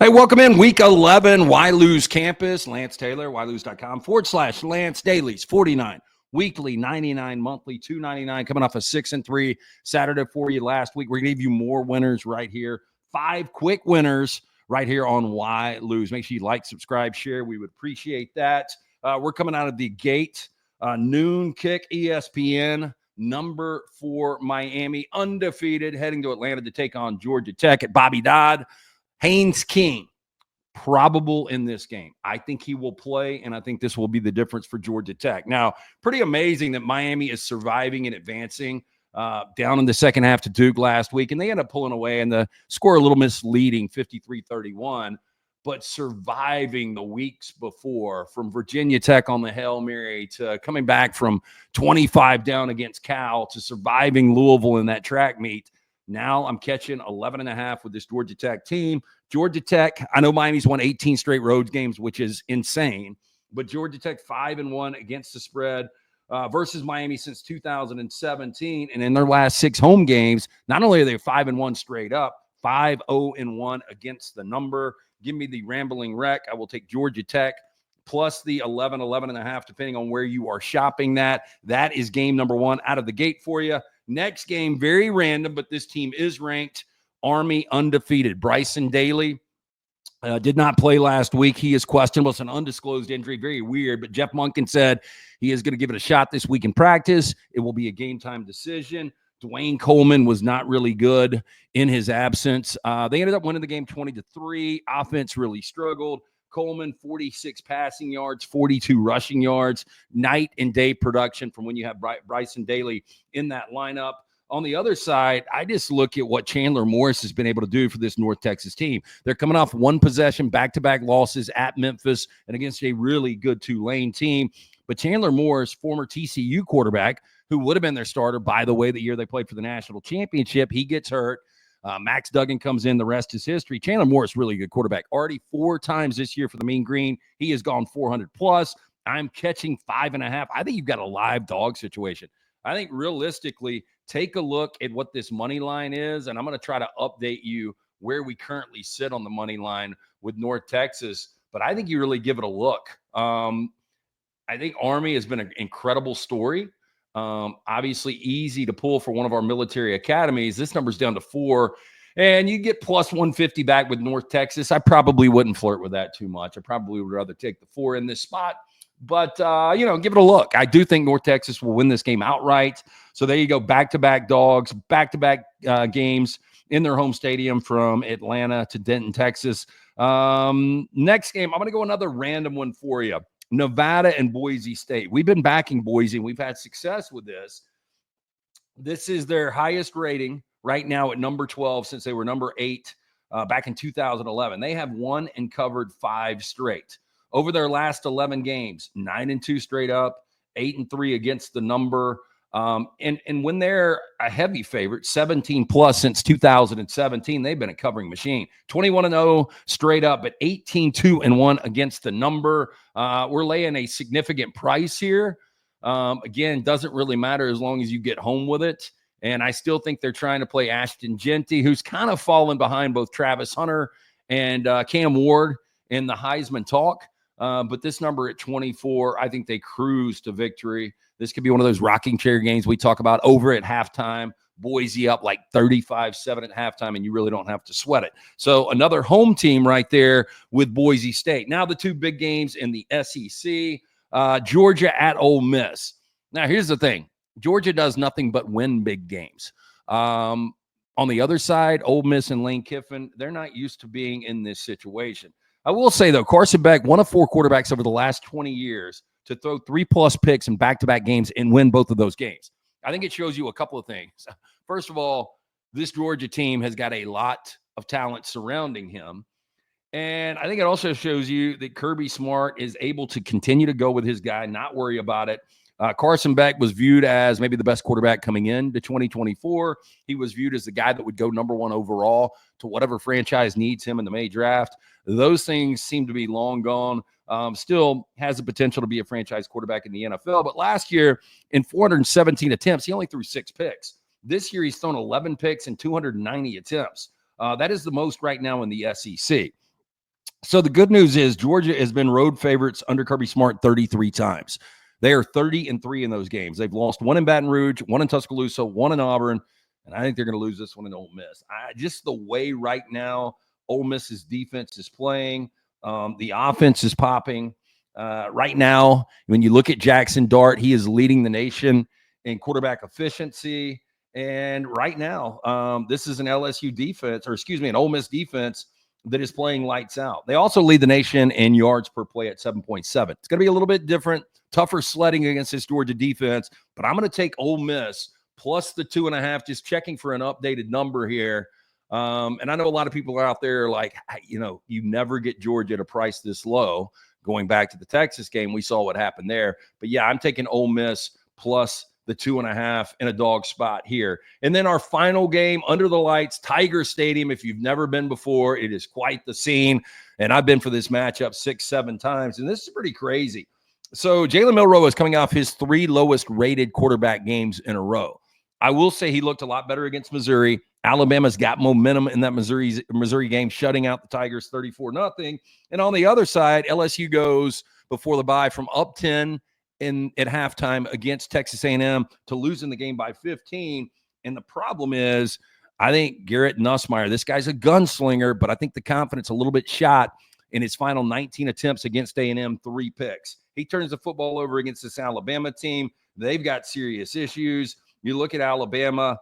Hey, welcome in week 11, Ylose campus. Lance Taylor, ylose.com/Lance Dailies, 49 weekly, 99 monthly, $2.99, coming off a 6-3 Saturday for you last week. We're going to give you more winners right here. 5 quick winners right here on Ylose. Make sure you like, subscribe, share. We would appreciate that. We're coming out of the gate. Noon kick, ESPN, number 4 Miami, undefeated, heading to Atlanta to take on Georgia Tech at Bobby Dodd. Haynes King, probable in this game. I think he will play, and I think this will be the difference for Georgia Tech. Now, pretty amazing that Miami is surviving and advancing down in the second half to Duke last week, and they end up pulling away, and the score a little misleading, 53-31, but surviving the weeks before, from Virginia Tech on the Hail Mary to coming back from 25 down against Cal to surviving Louisville in that track meet. Now I'm catching 11.5 with this Georgia Tech team. Georgia Tech, I know Miami's won 18 straight road games, which is insane, but Georgia Tech 5-1 against the spread versus Miami since 2017. And in their last 6 home games, not only are they 5-1 straight up, 5-0-1 against the number. Give me the rambling wreck. I will take Georgia Tech plus the 11.5, depending on where you are shopping that. That is game number 1 out of the gate for you. Next game, very random, but this team is ranked. Army undefeated. Bryson Daly did not play last week. He is questionable. It's an undisclosed injury. Very weird, but Jeff Monken said he is going to give it a shot this week in practice. It will be a game-time decision. Dwayne Coleman was not really good in his absence. They ended up winning the game 20-3. Offense really struggled. Coleman, 46 passing yards, 42 rushing yards, night and day production from when you have Bryson Daly in that lineup. On the other side, I just look at what Chandler Morris has been able to do for this North Texas team. They're coming off 1 possession, back-to-back losses at Memphis and against a really good Tulane team. But Chandler Morris, former TCU quarterback, who would have been their starter, by the way, the year they played for the national championship, he gets hurt. Max Duggan comes in. The rest is history. Chandler Morris, really good quarterback. Already 4 times this year for the Mean Green. He has gone 400+. I'm catching 5.5. I think you've got a live dog situation. I think realistically, take a look at what this money line is, and I'm going to try to update you where we currently sit on the money line with North Texas. But I think you really give it a look. I think Army has been an incredible story. Obviously easy to pull for one of our military academies. This number's down to 4, and you get plus 150 back with North Texas. I probably wouldn't flirt with that too much. I probably would rather take the 4 in this spot, but give it a look. I do think North Texas will win this game outright. So there you go. Back-to-back dogs, back-to-back games in their home stadium from Atlanta to Denton, Texas. Next game, I'm going to go another random one for you. Nevada and Boise State. We've been backing Boise, and we've had success with this. This is their highest rating right now at number 12 since they were number 8 back in 2011. They have won and covered 5 straight. Over their last 11 games, 9-2 straight up, 8-3 against the number. And when they're a heavy favorite, 17+ since 2017, they've been a covering machine. 21-0 straight up, but 18-2-1 against the number. We're laying a significant price here. Again, doesn't really matter as long as you get home with it. And I still think they're trying to play Ashton Genty, who's kind of fallen behind both Travis Hunter and Cam Ward in the Heisman talk. But this number at 24, I think they cruise to victory. This could be one of those rocking chair games we talk about over at halftime. Boise up like 35-7 at halftime, and you really don't have to sweat it. So another home team right there with Boise State. Now the 2 big games in the SEC, Georgia at Ole Miss. Now here's the thing. Georgia does nothing but win big games. On the other side, Ole Miss and Lane Kiffin, they're not used to being in this situation. I will say, though, Carson Beck, one of 4 quarterbacks over the last 20 years to throw 3+ picks in back-to-back games and win both of those games. I think it shows you a couple of things. First of all, this Georgia team has got a lot of talent surrounding him. And I think it also shows you that Kirby Smart is able to continue to go with his guy, not worry about it. Carson Beck was viewed as maybe the best quarterback coming into 2024. He was viewed as the guy that would go number 1 overall to whatever franchise needs him in the May draft. Those things seem to be long gone. Still has the potential to be a franchise quarterback in the NFL. But last year, in 417 attempts, he only threw 6 picks. This year, he's thrown 11 picks in 290 attempts. That is the most right now in the SEC. So the good news is Georgia has been road favorites under Kirby Smart 33 times. They are 30-3 in those games. They've lost one in Baton Rouge, one in Tuscaloosa, one in Auburn, and I think they're going to lose this one in Ole Miss. Just the way right now Ole Miss's defense is playing, the offense is popping. Right now, when you look at Jackson Dart, he is leading the nation in quarterback efficiency. And right now, this is an LSU defense, or excuse me, an Ole Miss defense that is playing lights out. They also lead the nation in yards per play at 7.7. It's going to be a little bit different, tougher sledding against this Georgia defense, but I'm going to take Ole Miss plus the 2.5, just checking for an updated number here. And I know a lot of people are out there like, you never get Georgia at a price this low. Going back to the Texas game, we saw what happened there. But yeah, I'm taking Ole Miss plus the 2.5 in a dog spot here. And then our final game under the lights, Tiger Stadium. If you've never been before, it is quite the scene. And I've been for this matchup 6-7 times, and this is pretty crazy. So Jalen Milroe is coming off his 3 lowest rated quarterback games in a row. I will say he looked a lot better against Missouri. Alabama's got momentum in that Missouri game, shutting out the Tigers 34-0. And on the other side, LSU goes before the bye from up 10 at halftime against Texas A&M to losing the game by 15. And the problem is, I think Garrett Nussmeier, this guy's a gunslinger, but I think the confidence a little bit shot in his final 19 attempts against A&M, 3 picks. He turns the football over against this Alabama team. They've got serious issues. You look at Alabama,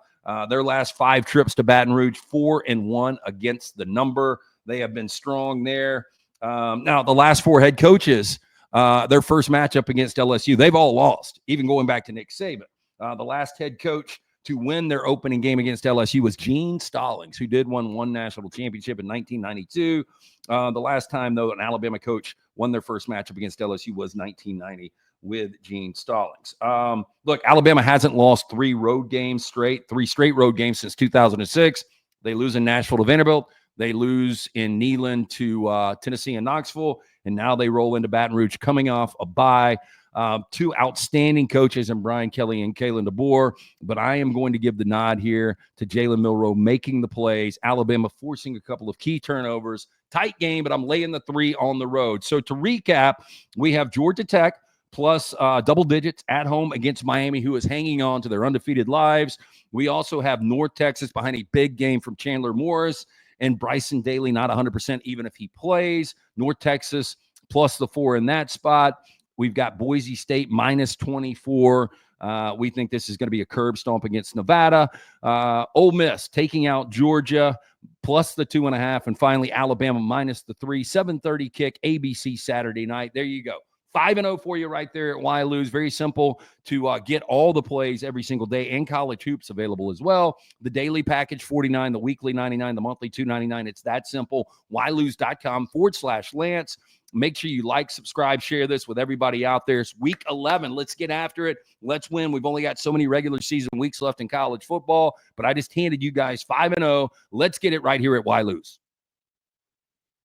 their last 5 trips to Baton Rouge, 4-1 against the number. They have been strong there. Now, the last 4 head coaches, their first matchup against LSU, they've all lost, even going back to Nick Saban. The last head coach to win their opening game against LSU was Gene Stallings, who did win 1 national championship in 1992. The last time, though, an Alabama coach won their first matchup against LSU was 1990 with Gene Stallings. Look, Alabama hasn't lost 3 straight road games since 2006. They lose in Nashville to Vanderbilt. They lose in Neyland to Tennessee and Knoxville, and now they roll into Baton Rouge coming off a bye. 2 outstanding coaches in Brian Kelly and Kalen DeBoer, but I am going to give the nod here to Jalen Milroe making the plays. Alabama forcing a couple of key turnovers. Tight game, but I'm laying the 3 on the road. So to recap, we have Georgia Tech plus double digits at home against Miami, who is hanging on to their undefeated lives. We also have North Texas behind a big game from Chandler Morris and Bryson Daly, not 100% even if he plays. North Texas plus the 4 in that spot. We've got Boise State minus 24. We think this is going to be a curb stomp against Nevada. Ole Miss taking out Georgia plus the 2.5. And finally, Alabama minus the 3. 7:30 kick, ABC Saturday night. There you go. 5-0 for you right there at Ylose. Very simple to get all the plays every single day, and college hoops available as well. The daily package, $49, the weekly, $99, the monthly, $2.99. It's that simple. Ylose.com/Lance. Make sure you like, subscribe, share this with everybody out there. It's week 11. Let's get after it. Let's win. We've only got so many regular season weeks left in college football, but I just handed you guys 5-0. Let's get it right here at Ylose.